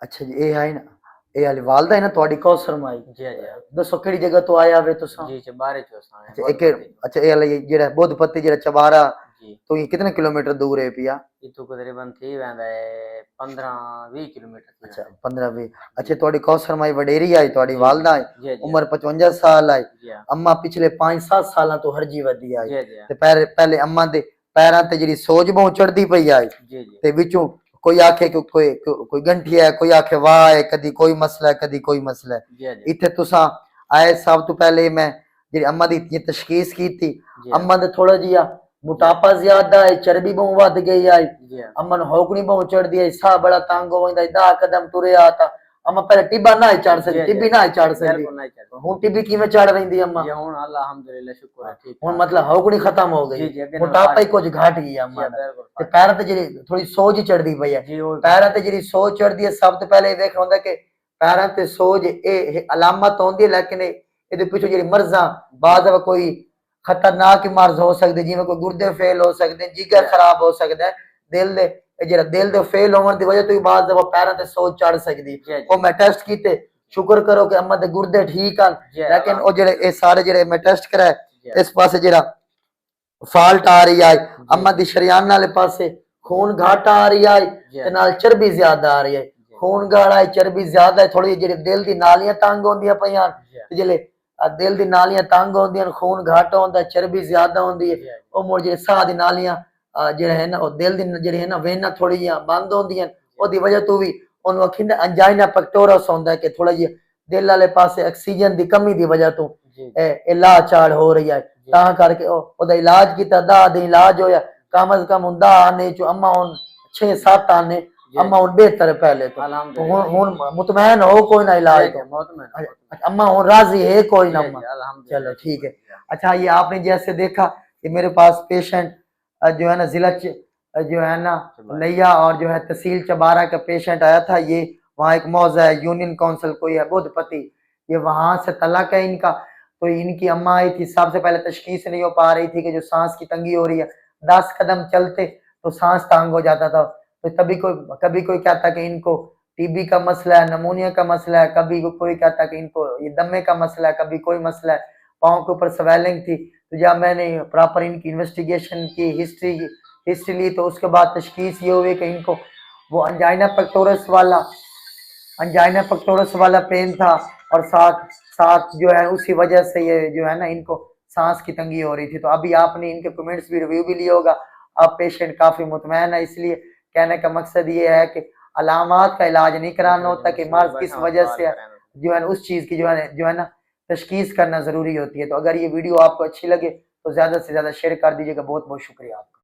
अच्छा जी, ये है ना, ये वाली वालदा है ना थोड़ी कौसर माई। जी जी दसो केड़ी जगह तो आया वे तुसा? जी जी बारे चौसा है अच्छा बहुत एक, पत्ती जो अच्छा ये वाला जेड़ा बुद्धपत्ती जेड़ा चबारा, जी तो ये कितने किलोमीटर दूर है पिया? इतु तकरीबन थी वेंदा है 15-20 किलोमीटर थी अच्छा वेंदा है 15-20। अच्छा जी थोड़ी कौसर माई वडेरी आई, थोड़ी जी जी वालदा आई, जी जी उम्र 55 साल आई। जी अम्मा पिछले 5-7 साल तो हरजी वधी आई। जी जी ते पहले अम्मा दे पैरां ते जेड़ी सोज बहुत चढ़दी पई आई, जी जी ते विचों कोई आखे कि कोई गंठी है, कोई आखे वाह है, कदी कोई मसला है, कदी कोई मसला है। जी जी इत्थे तुसा आए सब तो पहले मैं जेड़ी अम्मा दी इतनी तशखीस की थी, जी अम्मा दे थोड़ा जिहा जी मोटापा ज्यादा है, चर्बी बहुत वध गई आई। जी अम्मा नू होकनी बहुत चढ़दी आई, साह बड़ा तंग होंदा, 10 कदम तुरे आता। अम्मा पहले टिब्बा ना चढ़ सकदी, जी जी टिब्बी ना चढ़ सकदी। बिल्कुल नहीं चल हुण टिब्बी किवें चढ़ रहिंदी अम्मा? जी हूँ अल्हम्दुलिल्लाह शुक्र है ठीक हुण ठाक मतलब होकनी खत्म हो गई, जी जी अगे नाल मोटापा ही फर्क है कुछ घट गया जी अम्मा दा। बिल्कुल ते फर्क पैरां ते जेड़ी थोड़ी सोज चढ़दी पई है, जी वो पैरां ते जेड़ी सोज चढ़दी है, सब तो पहले वेखना होंदा कि पैरां ते सोज ये अलामत होंदी है, लेकिन इहदे पिछे जेड़ी मर्जां बाद जी कोई खतरनाक मर्ज हो सकदे, जिवें कोई गुर्दे फेल हो सकदे, जिगर जी खराब हो सकदा है, दिल दे जेड़ा दिल दे फेल होवन दी वजह तो भी बाद पैरां ते सोज चढ़ सकदी। जी ओ जी मैं टेस्ट कीते, शुक्र करो कि अम्मा दे गुर्दे ठीक हन, जी लेकिन ओ जेड़े अल्हम्दुलिल्लाह ए सारे जेड़े मैं टेस्ट कराए, जी इस पासे जेड़ा फाल्ट आ रही है, जी अम्मा दी शरियान वाले पासे जी खून घाट आ रही है, जी ते नाल चर्बी ज्यादा आ रही है। जी खून गाढ़ा है, चर्बी ज्यादा है, थोड़ी जेड़ी दिल दी नालियां तंग होंदियां पईयां, जी ते जेले दिल दी नालियां तंग होंदियां, खून घाट होंदा, चर्बी ज्यादा होंदी है। जी ओ मुड़ जेड़े साह दी नालियां जेड़े है ना, ओ दिल दी जेड़ी है ना वेनां थोड़ी जियां बंद होंदियां, जी ओदी वजह तो भी ओनू आखिंदा अंजाइना पेक्टोरस होंदा है कि थोड़ा जिहा दिल वाले पासे ऑक्सीजन दी कमी दी वजह तो जी ए लाचाड़ हो रही है। जी तां करके ओदा इलाज कीता, 10 दिन इलाज होया, कम अज कम 10 आने चो अम्मा हुन 6-7 आने जी अम्मा जी हुन बेहतर है पहले तो। अल्हम्दुलिल्लाह हुन मुतमैन हो कोई ना जी इलाज जी तो? मोतमिन मोतमिन अच्छा अम्मा हुन राजी है कोई ना जी अम्मा? जी चलो अल्हम्दुलिल्लाह ठीक शुक्र है। है अच्छा ये आपने जैसे देखा कि मेरे पास पेशेंट जो है ना जिला जो है ना चबारा लिया और जो है तहसील चबारा का पेशेंट आया था। ये वहाँ एक मौजा है, यूनियन काउंसिल कोई है बुद्धपति, ये वहां से तलक है इनका। तो इनकी अम्मा आई थी, सबसे पहले तशखीस नहीं हो पा रही थी कि जो सांस की तंगी हो रही है, 10 कदम चलते तो सांस तंग हो जाता था। तो कभी कोई कहता कि इनको टीबी का मसला है, नमूनिया का मसला है, कभी कोई कहता कि इनको ये दमे का मसला है, कभी कोई मसला है, पाँव के ऊपर स्वेलिंग थी। तो जब मैंने प्रॉपर इनकी इन्वेस्टिगेशन की, हिस्ट्री ली, तो उसके बाद तशखीस ये हुई कि इनको वो अंजाइना पेक्टोरस वाला पेन था, और साथ साथ जो है उसी वजह से ये जो है ना इनको सांस की तंगी हो रही थी। तो अभी आपने इनके कमेंट्स भी रिव्यू भी लिया होगा, अब पेशेंट काफी मुतमैन है। इसलिए कहने का मकसद ये है कि अलामात का इलाज नहीं कराना जी जी होता कि मुझसे मर्ज किस बैठा और वजह सवाल से है, करें जो है उस चीज की जो है ना तशखीस करना जरूरी होती है। तो अगर ये वीडियो आपको अच्छी लगे तो ज्यादा से ज्यादा शेयर कर दीजिएगा। बहुत बहुत शुक्रिया आपका।